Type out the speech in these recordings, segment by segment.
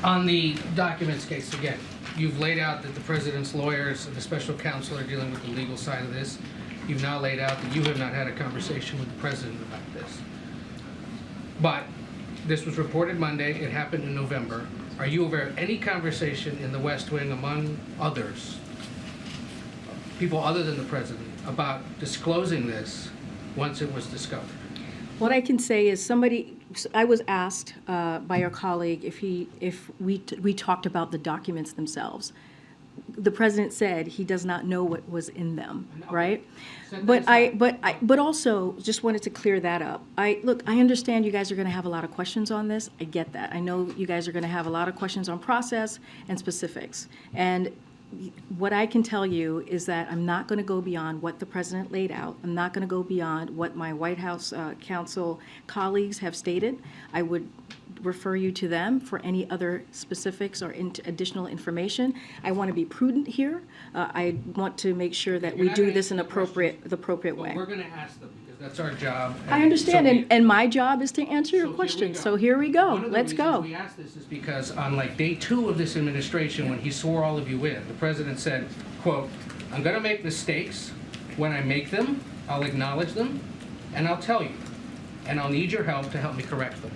On the documents case, again, you've laid out that the president's lawyers and the special counsel are dealing with the legal side of this. You've now laid out that you have not had a conversation with the president about this. But this was reported Monday. It happened in November. Are you aware of any conversation in the West Wing among others, people other than the president, about disclosing this once it was discovered? What I can say is I was asked by our colleague if we talked about the documents themselves. The president said he does not know what was in them, right? But also just wanted to clear that up. I understand you guys are going to have a lot of questions on this. I get that. I know you guys are going to have a lot of questions on process and specifics. And what I can tell you is that I'm not going to go beyond what the president laid out. I'm not going to go beyond what my White House counsel colleagues have stated. I would refer you to them for any other specifics or additional information. I want to be prudent here. I want to make sure that we do this in the appropriate way. We're going to ask them because that's our job. I understand, and my job is to answer your questions. So here we go. Let's go. We asked this is because on like day 2 of this administration, when he swore all of you in, the president said, quote, "I'm going to make mistakes. When I make them, I'll acknowledge them, and I'll tell you, and I'll need your help to help me correct them."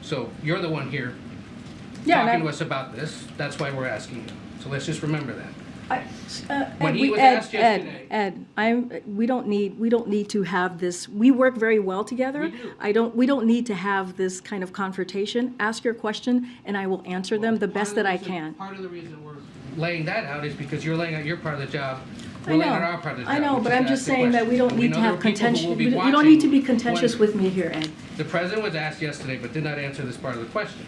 So you're the one here talking to us about this. That's why we're asking you. So let's just remember that. When he was asked yesterday, Ed, we don't need to have this. We work very well together. We do. We don't need to have this kind of confrontation. Ask your question, and I will answer them the best that I can. Part of the reason we're laying that out is because you're laying out your part of the job. I know, but I'm just saying that we don't need to have contention. You don't need to be contentious with me here, Ed. The president was asked yesterday, but did not answer this part of the question.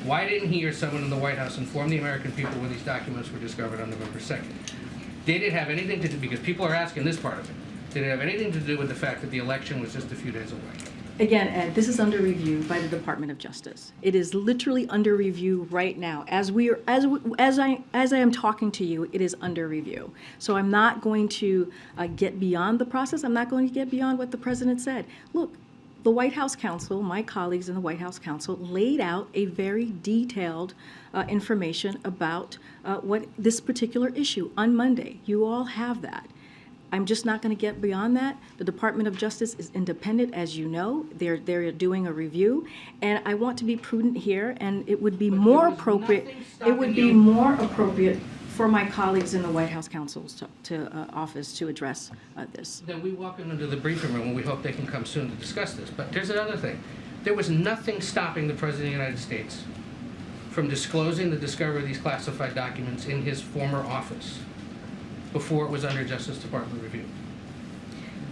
Why didn't he or someone in the White House inform the American people when these documents were discovered on November 2nd? Did it have anything to do, because people are asking this part of it, did it have anything to do with the fact that the election was just a few days away? Again, Ed, this is under review by the Department of Justice. It is literally under review right now. As I am talking to you, it is under review. So I'm not going to get beyond the process. I'm not going to get beyond what the president said. Look, the White House counsel, my colleagues in the White House counsel, laid out a very detailed information about what this particular issue on Monday. You all have that. I'm just not going to get beyond that. The Department of Justice is independent, as you know. They're doing a review, and I want to be prudent here. And it would be more appropriate. It would be more appropriate for my colleagues in the White House counsel's office to address this. Then we walk into the briefing room, and we hope they can come soon to discuss this. But there's another thing. There was nothing stopping the President of the United States from disclosing the discovery of these classified documents in his former office before it was under Justice Department review.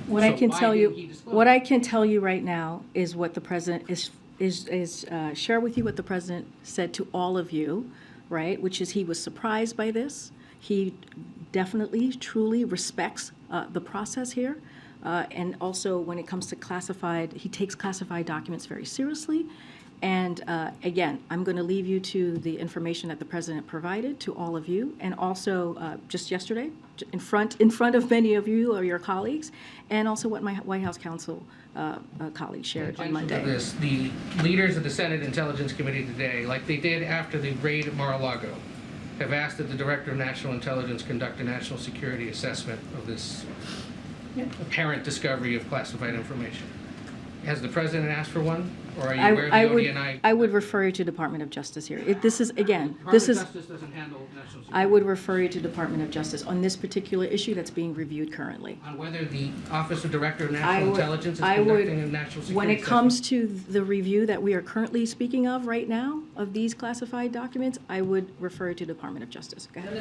What I can tell you right now is what the president is share with you what the president said to all of you, right? Which is he was surprised by this. He definitely, truly respects the process here, and also when it comes to classified, he takes classified documents very seriously. And again, I'm going to leave you to the information that the president provided to all of you, and also just yesterday, in front of many of you or your colleagues, and also what my White House counsel colleagues shared on Monday. The leaders of the Senate Intelligence Committee today, like they did after the raid at Mar-a-Lago, have asked that the Director of National Intelligence conduct a national security assessment of this apparent discovery of classified information. Has the president asked for one, or are you aware of the ODNI? I would refer you to Department of Justice here. Justice doesn't handle national security. I would refer you to Department of Justice on this particular issue that's being reviewed currently. On whether the Office of Director of National Intelligence is conducting a national security when it assessment? comes to the review that we are currently speaking of right now, of these classified documents, I would refer you to Department of Justice. Go ahead.